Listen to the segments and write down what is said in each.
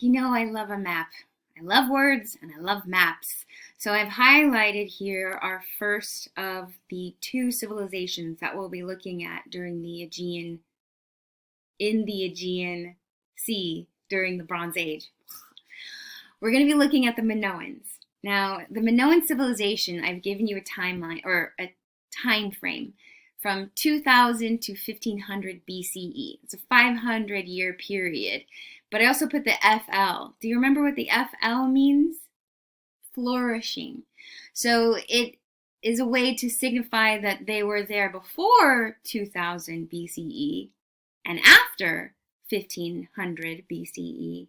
I love a map. I love words and I love maps. So I've highlighted here our first of the two civilizations that we'll be looking at during the Aegean Sea during the Bronze Age. We're going to be looking at the Minoans. Now, the Minoan civilization, I've given you a timeline or a time frame from 2000 to 1500 BCE. It's a 500-year period. But I also put the FL. Do you remember what the FL means? Flourishing. So it is a way to signify that they were there before 2000 BCE and after 1500 BCE,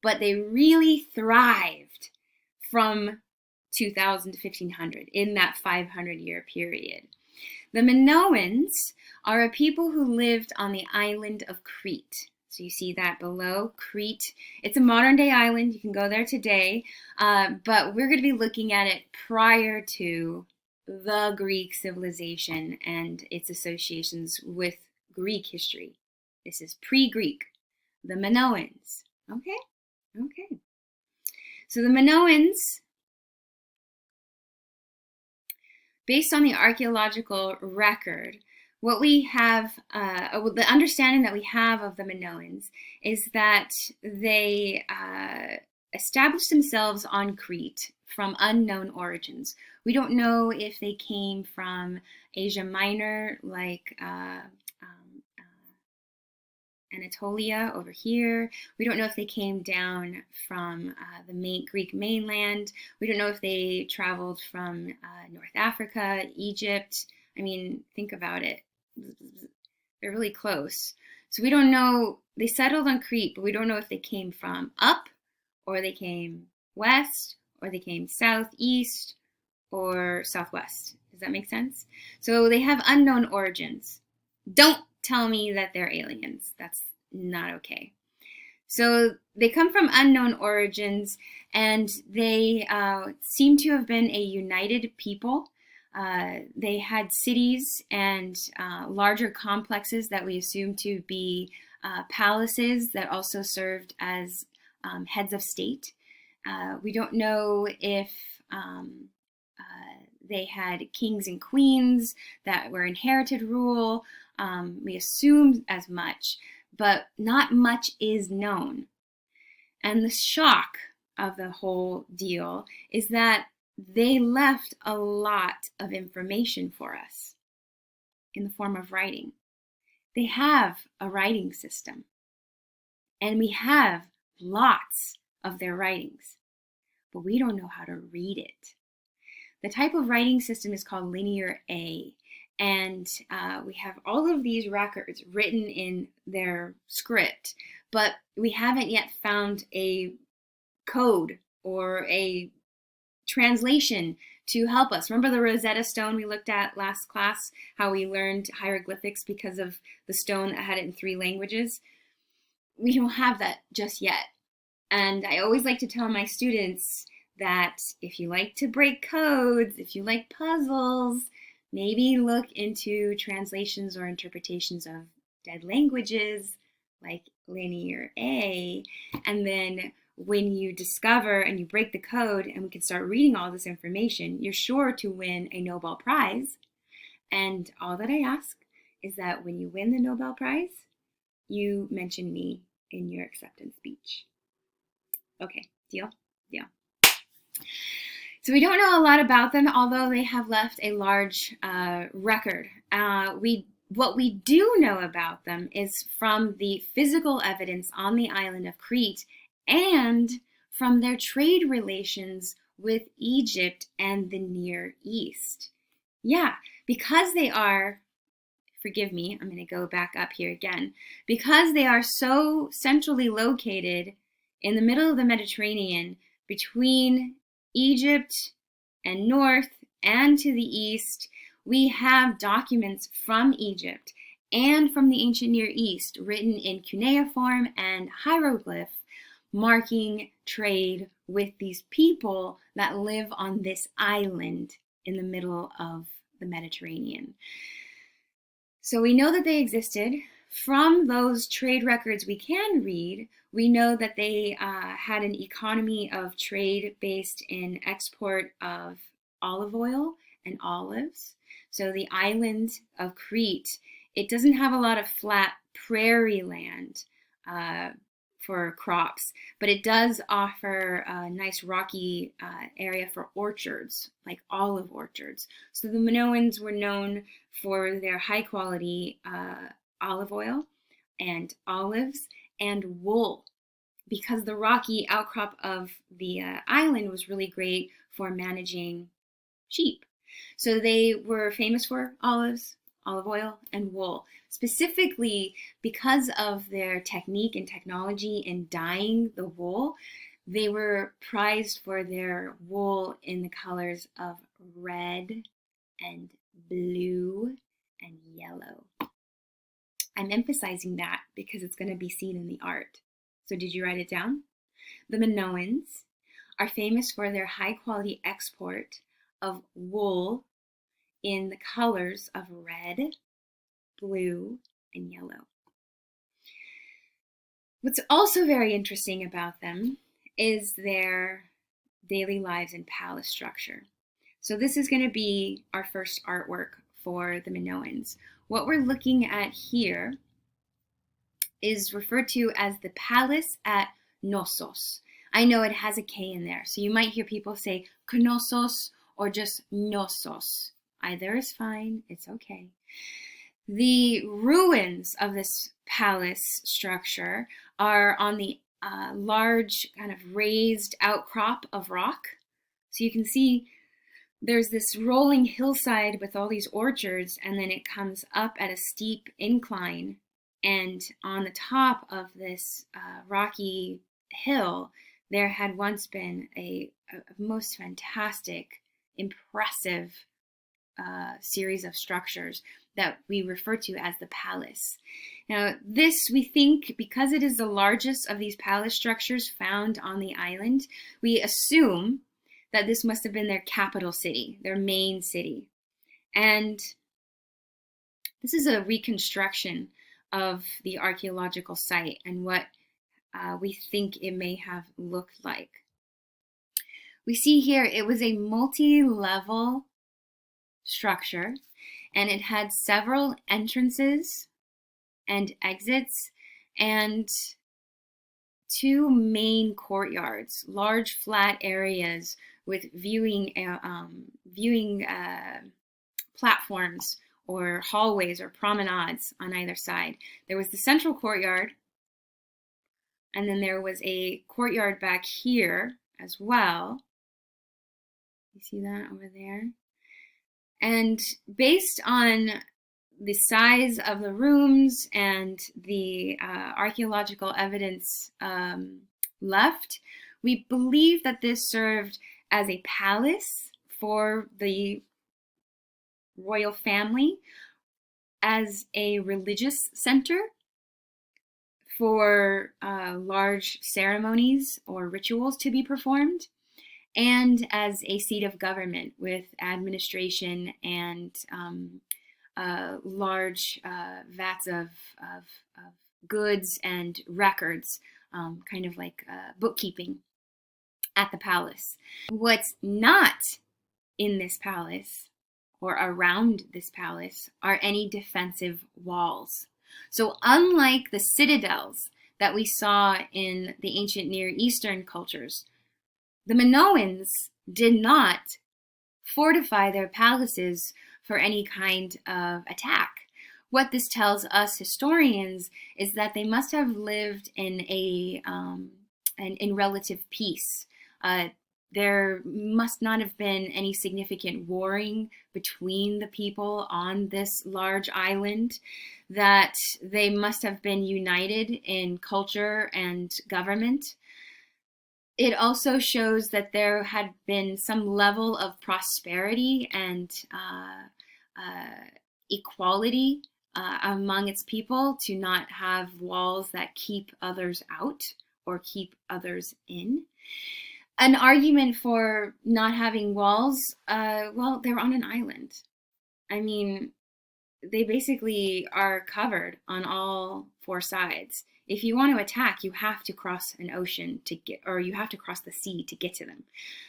but they really thrived from 2000 to 1500 in that 500-year period. The Minoans are a people who lived on the island of Crete. So you see that below, Crete. It's a modern day island. You can go there today, but we're going to be looking at it prior to the Greek civilization and its associations with Greek history. This is pre-Greek, the Minoans. Okay. So the Minoans, based on the archaeological record, what we have, the understanding that we have of the Minoans is that they established themselves on Crete from unknown origins. We don't know if they came from Asia Minor, like Anatolia over here. We don't know if they came down from the Greek mainland. We don't know if they traveled from North Africa, Egypt. I mean, think about it. They're really close. So we don't know, they settled on Crete, but we don't know if they came from up, or they came west, or they came southeast, or southwest. Does that make sense? So they have unknown origins. Don't tell me that they're aliens. That's not okay. So they come from unknown origins, and they seem to have been a united people. They had cities and larger complexes that we assume to be palaces that also served as heads of state. We don't know if they had kings and queens that were inherited rule. We assume as much, but not much is known. And the shock of the whole deal is that they left a lot of information for us in the form of writing. They have a writing system, and we have lots of their writings, but we don't know how to read it. The type of writing system is called Linear A, and we have all of these records written in their script, but we haven't yet found a code or a translation to help us. Remember the Rosetta Stone we looked at last class, how we learned hieroglyphics because of the stone that had it in 3 languages? We don't have that just yet. And I always like to tell my students that if you like to break codes, if you like puzzles, maybe look into translations or interpretations of dead languages like Linear A, and then when you discover and you break the code and we can start reading all this information, you're sure to win a Nobel Prize. And all that I ask is that when you win the Nobel Prize, you mention me in your acceptance speech. Okay, deal? Deal. So we don't know a lot about them, although they have left a large record. What we do know about them is from the physical evidence on the island of Crete and from their trade relations with Egypt and the Near East. Yeah, because they are, forgive me, I'm going to go back up here again, because they are so centrally located in the middle of the Mediterranean between Egypt and north and to the east, we have documents from Egypt and from the ancient Near East written in cuneiform and hieroglyph marking trade with these people that live on this island in the middle of the Mediterranean. So we know that they existed From those trade records we can read, we know that they had an economy of trade based in export of olive oil and olives. So the island of Crete, it doesn't have a lot of flat prairie land for crops, but it does offer a nice rocky area for orchards, like olive orchards. So the Minoans were known for their high quality olive oil and olives and wool, because the rocky outcrop of the island was really great for managing sheep. So they were famous for olives, olive oil, and wool, specifically because of their technique and technology in dyeing the wool. They were prized for their wool in the colors of red and blue and yellow. I'm emphasizing that because it's going to be seen in the art. So did you write it down? The Minoans are famous for their high quality export of wool in the colors of red, blue, and yellow. What's also very interesting about them is their daily lives and palace structure. So this is going to be our first artwork for the Minoans. What we're looking at here is referred to as the palace at Knossos. I know it has a K in there, so you might hear people say Knossos or just Knossos. Either is fine, it's okay. The ruins of this palace structure are on the large kind of raised outcrop of rock. So you can see there's this rolling hillside with all these orchards, and then it comes up at a steep incline. And on the top of this rocky hill, there had once been a most fantastic, impressive series of structures that we refer to as the palace. Now, this, we think, because it is the largest of these palace structures found on the island, we assume that this must have been their capital city, their main city. And this is a reconstruction of the archaeological site and what we think it may have looked like. We see here it was a multi-level structure, and it had several entrances and exits and two main courtyards, large flat areas with viewing platforms or hallways or promenades on either side. There was the central courtyard, and then there was a courtyard back here as well. You see that over there? And based on the size of the rooms and the archaeological evidence left, we believe that this served as a palace for the royal family, as a religious center for large ceremonies or rituals to be performed, and as a seat of government with administration and large vats of goods and records, kind of like bookkeeping at the palace. What's not in this palace or around this palace are any defensive walls. So unlike the citadels that we saw in the ancient Near Eastern cultures, the Minoans did not fortify their palaces for any kind of attack. What this tells us historians is that they must have lived in in relative peace. There must not have been any significant warring between the people on this large island, that they must have been united in culture and government. It also shows that there had been some level of prosperity and equality among its people, to not have walls that keep others out or keep others in. An argument for not having walls, well, they're on an island. I mean, they basically are covered on all four sides. If you want to attack, you have to cross an ocean to get, or you have to cross the sea to get to them.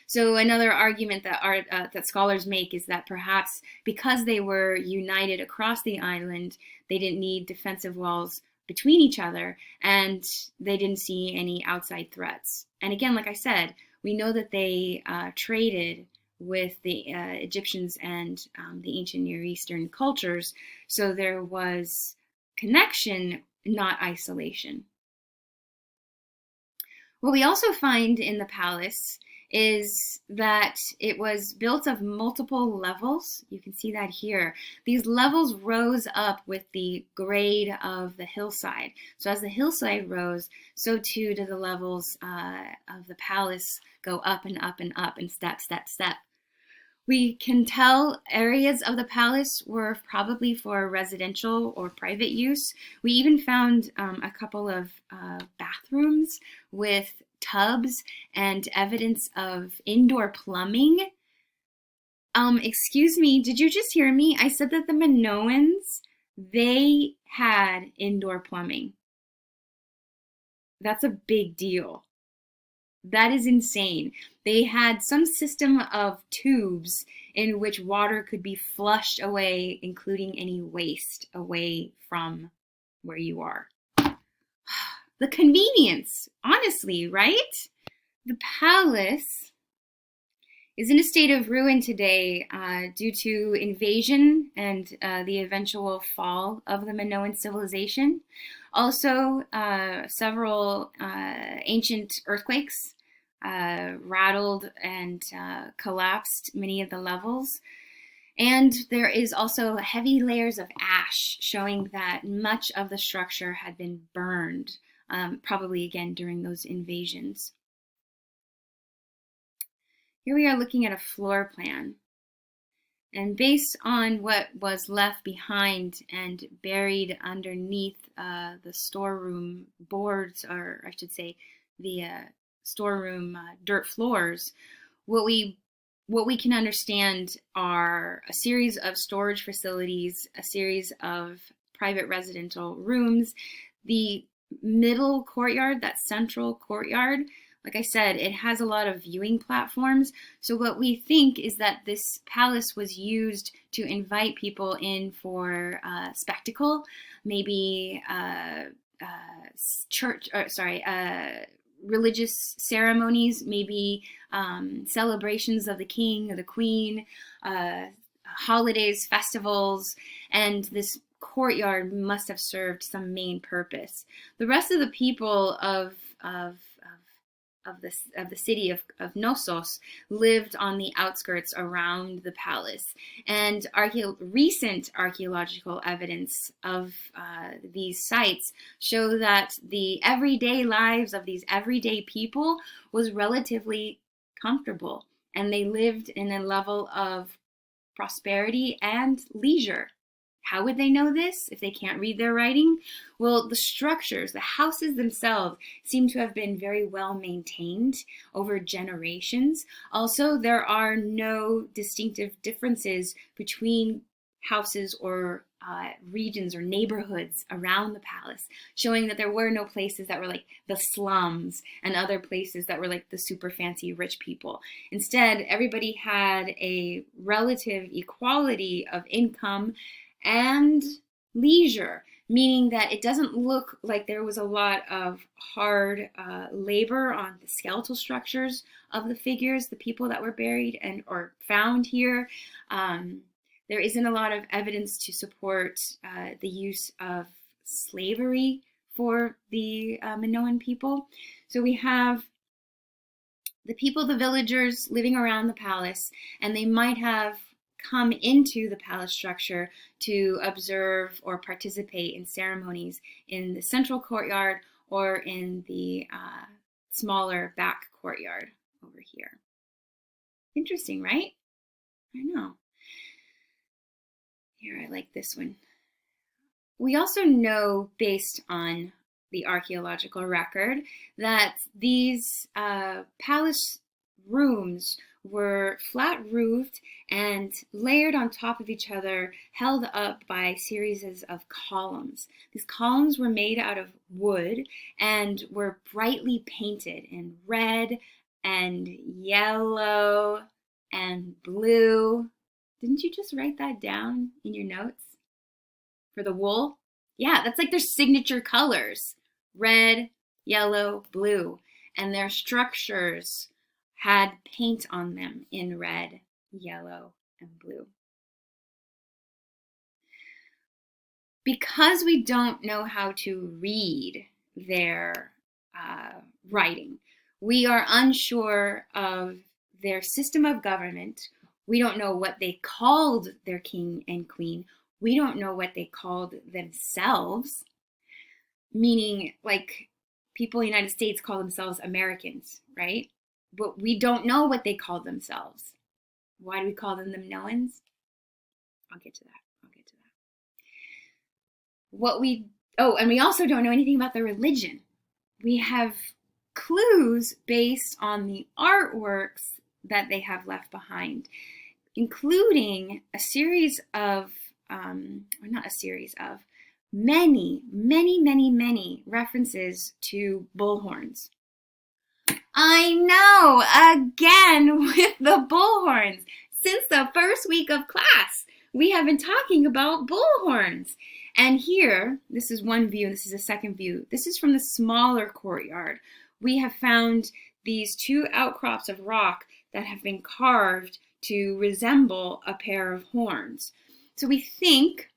So another argument that scholars make is that perhaps because they were united across the island, they didn't need defensive walls between each other, and they didn't see any outside threats. And again, like I said, we know that they traded with the Egyptians and the ancient Near Eastern cultures, so there was connection, not isolation. What we also find in the palace is that it was built of multiple levels. You can see that here. These levels rose up with the grade of the hillside. So as the hillside rose, so too do the levels of the palace go up and up and up and step, step, step. We can tell areas of the palace were probably for residential or private use. We even found a couple of bathrooms with tubs and evidence of indoor plumbing. Excuse me, did you just hear me? I said that the Minoans, they had indoor plumbing. That's a big deal. That is insane. They had some system of tubes in which water could be flushed away, including any waste away from where you are. The convenience, honestly, right? The palace is in a state of ruin today due to invasion and the eventual fall of the Minoan civilization. Also, several ancient earthquakes rattled and collapsed many of the levels. And there is also heavy layers of ash showing that much of the structure had been burned, probably again during those invasions. Here we are looking at a floor plan. And based on what was left behind and buried underneath the storeroom boards, or I should say the storeroom dirt floors, what we can understand are a series of storage facilities, a series of private residential rooms. The middle courtyard, that central courtyard, like I said, it has a lot of viewing platforms. So what we think is that this palace was used to invite people in for spectacle, maybe religious ceremonies, maybe celebrations of the king or the queen, holidays, festivals, and this courtyard must have served some main purpose. The rest of the people of the city of Knossos lived on the outskirts around the palace, and recent archaeological evidence of these sites show that the everyday lives of these everyday people was relatively comfortable, and they lived in a level of prosperity and leisure. How would they know this if they can't read their writing? Well, the structures, the houses themselves, seem to have been very well maintained over generations. Also, there are no distinctive differences between houses or regions or neighborhoods around the palace, showing that there were no places that were like the slums and other places that were like the super fancy rich people. Instead, everybody had a relative equality of income and leisure, meaning that it doesn't look like there was a lot of hard labor on the skeletal structures of the figures, the people that were buried and or found here. There isn't a lot of evidence to support the use of slavery for the Minoan people. So we have the people, the villagers living around the palace, and they might have come into the palace structure to observe or participate in ceremonies in the central courtyard or in the smaller back courtyard over here. Interesting, right? I know. Here, I like this one. We also know, based on the archaeological record, that these palace rooms were flat roofed and layered on top of each other, held up by series of columns. These columns were made out of wood and were brightly painted in red and yellow and blue. Didn't you just write that down in your notes? For the wool? Yeah, that's like their signature colors. Red, yellow, blue. And their structures had paint on them in red, yellow, and blue. Because we don't know how to read their writing, we are unsure of their system of government. We don't know what they called their king and queen. We don't know what they called themselves, meaning like people in the United States call themselves Americans, right? But we don't know what they called themselves. Why do we call them the Minoans? I'll get to that. And we also don't know anything about their religion. We have clues based on the artworks that they have left behind, including a series of, many references to bullhorns. I know, again with the bullhorns. Since the first week of class, we have been talking about bullhorns. And here, this is one view, this is a second view. This is from the smaller courtyard. We have found these two outcrops of rock that have been carved to resemble a pair of horns. So we think,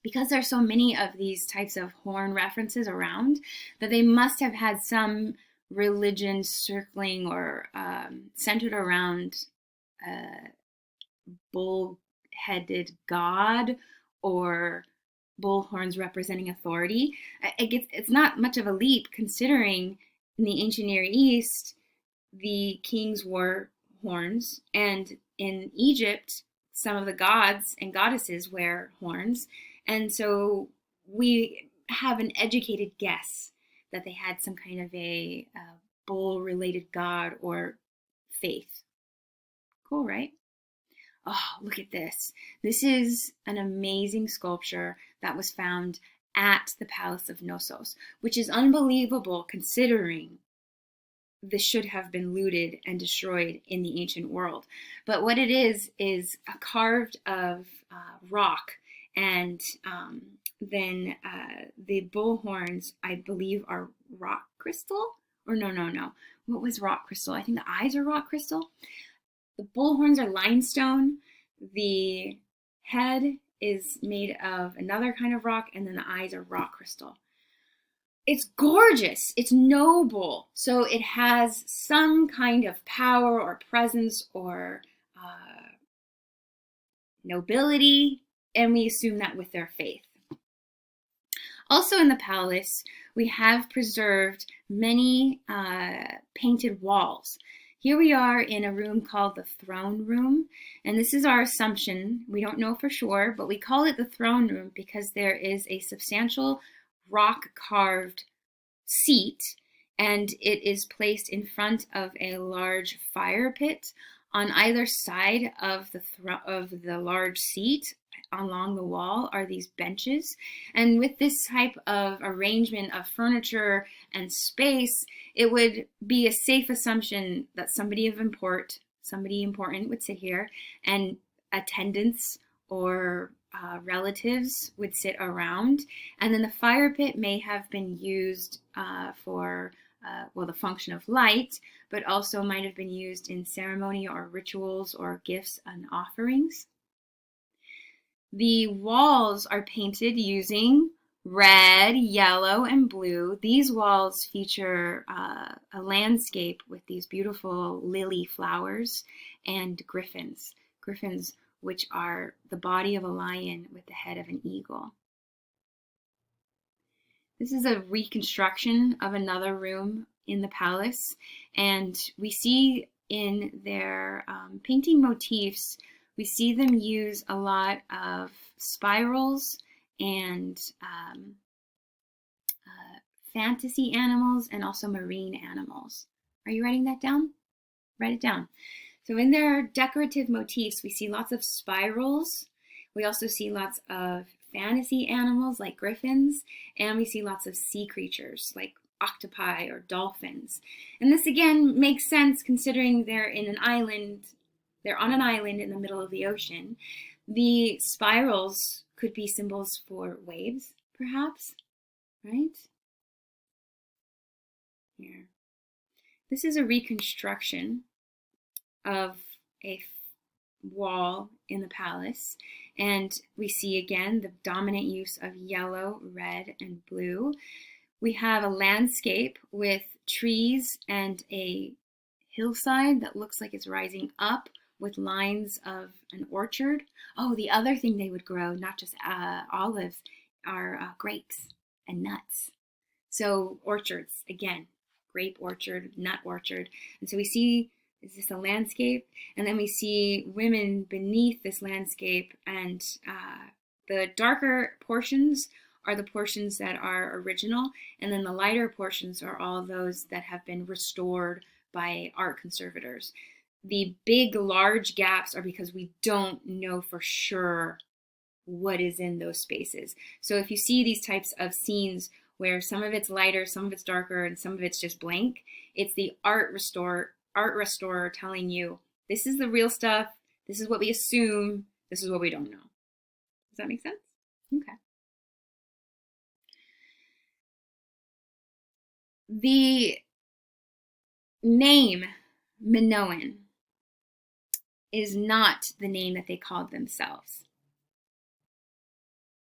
because there are so many of these types of horn references around, that they must have had some religion circling or centered around a bull-headed god or bullhorns representing authority. It's not much of a leap considering in the ancient Near East, the kings wore horns, and in Egypt, some of the gods and goddesses wear horns. And so we have an educated guess that they had some kind of a bull-related god or faith. Cool, right? Oh, look at this. This is an amazing sculpture that was found at the Palace of Knossos, which is unbelievable considering this should have been looted and destroyed in the ancient world. But what it is a carved of rock, and then the bull horns, I believe, are rock crystal? Or no. What was rock crystal? I think the eyes are rock crystal. The bull horns are limestone. The head is made of another kind of rock, and then the eyes are rock crystal. It's gorgeous. It's noble. So it has some kind of power or presence or nobility, and we assume that with their faith. Also in the palace, we have preserved many painted walls. Here we are in a room called the throne room, and this is our assumption. We don't know for sure, but we call it the throne room because there is a substantial rock-carved seat, and it is placed in front of a large fire pit. On either side of the large seat, along the wall, are these benches. And with this type of arrangement of furniture and space, it would be a safe assumption that somebody important would sit here, and attendants or relatives would sit around. And then the fire pit may have been used for the function of light, but also might have been used in ceremony or rituals or gifts and offerings. The walls are painted using red, yellow, and blue. These walls feature a landscape with these beautiful lily flowers and griffins. Griffins, which are the body of a lion with the head of an eagle. This is a reconstruction of another room in the palace, and we see in their painting motifs, we see them use a lot of spirals and fantasy animals and also marine animals. Are you writing that down? Write it down. So in their decorative motifs, we see lots of spirals. We also see lots of fantasy animals like griffins, and we see lots of sea creatures like octopi or dolphins. And this again makes sense considering they're on an island in the middle of the ocean. The spirals could be symbols for waves, perhaps, right? Here. This is a reconstruction of a wall in the palace, and we see again the dominant use of yellow, red, and blue. We have a landscape with trees and a hillside that looks like it's rising up with lines of an orchard. Oh, the other thing they would grow, not just olives, are grapes and nuts. So orchards, again, grape orchard, nut orchard. And so we see, is this a landscape? And then we see women beneath this landscape, and the darker portions are the portions that are original, and then the lighter portions are all those that have been restored by art conservators. The big, large gaps are because we don't know for sure what is in those spaces. So if you see these types of scenes where some of it's lighter, some of it's darker, and some of it's just blank, it's the art restorer telling you, this is the real stuff, this is what we assume, this is what we don't know. Does that make sense? Okay. The name Minoan is not the name that they called themselves.